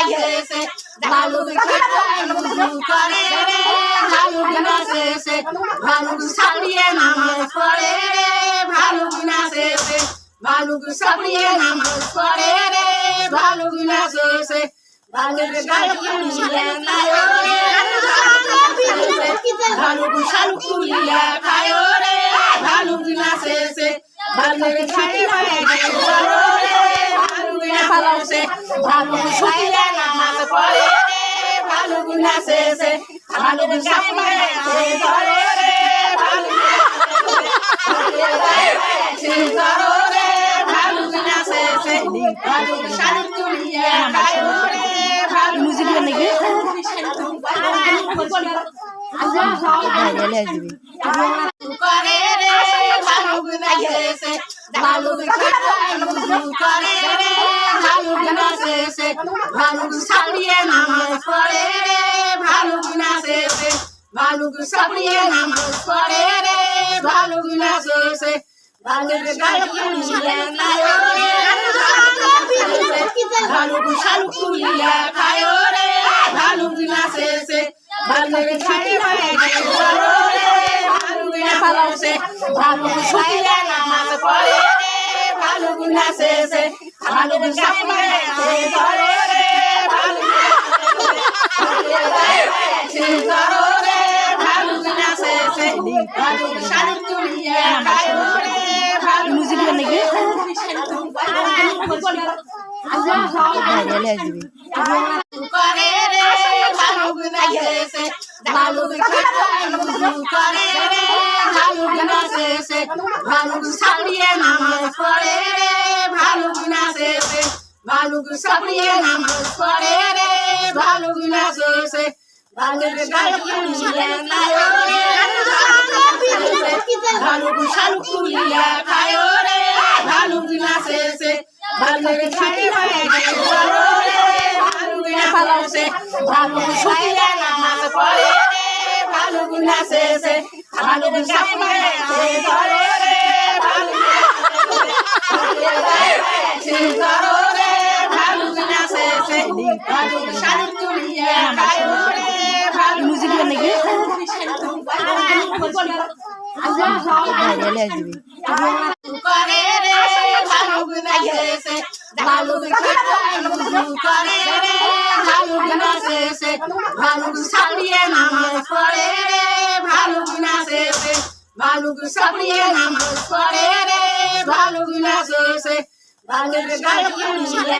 নাচেছে ভালুক করে রে ভালুক নাচেছে ভালুক সাবরিয়ে নামাজ পড়ে রে ভালুক নাচেছে ভালুক সাবরিয়ে নামাজ পড়ে রে ভালুক নাচেছে ভালুক গায়ে পুলিয়া খায় রে ভালুক শালুক পুলিয়া খায় রে ভালুক নাচেছে ভালুক খায় রে ভালুক ভালুক শুকিয়ে নামাজ পড়ে রে ভালুক নাচেছে ভালুক সাবরিয়ে ধরে রে ভালুক রে ভালুক নাচেছে ভালুক শালুক পুলিয়া খায় রে ভালুক মিউজিক নাকি করে রে ভালুক নাচেছে ভালুক করে রে ভালুক নাচেছে ভালুক সাবরিয়ে নামাজ পড়ে রে ভালুক নাচেছে ভালুক সাবরিয়ে নামাজ পড়ে রে ভালুক নাচেছে ভালুক গায়ে পুলিয়া খায় রে ভালুক শালুক পুলিয়া খায় রে ভালুক নাচেছে ভালুক খায় রে ভালুক শুকিয়ে নামাজ পড়ে রে ভালুক নাচেছে ভালুক সাবরিয়ে ধরে রে ভালুক রে ভালুক নাচেছে ভালুক শালুক পুলিয়া খায় রে ভালুক মিউজিক নাকি করে রে ভালুক নাচেছে ভালুক করে রে ভালুক নাচেছে ভালুক সাবরিয়ে নামাজ পড়ে রে ভালুক নাচেছে ভালুক সাবরিয়ে নামাজ পড়ে রে ভালুক নাচেছে ভালুক গায়ে পুলিয়া খায় রে ভালুক শালুক পুলিয়া খায় রে ভালুক নাচেছে ভালুক খায় রে ভালুক শুকিয়ে নামাজ পড়ে রে ভালুক নাচেছে ভালুক সাবরিয়ে ধরে রে ভালুক রে ভালুক নাচেছে ভালুক শালুক পুলিয়া খায় রে ভালুক মিউজিক নাকি করে রে ভালুক নাচেছে ভালুক করে রে ভালুক নাচেছে ভালুক সাবরিয়ে নামাজ পড়ে রে ভালুক নাচেছে ভালুক সাবরিয়ে নামাজ পড়ে রে ভালুক নাচেছে ভালুক গায়ে পুলিয়া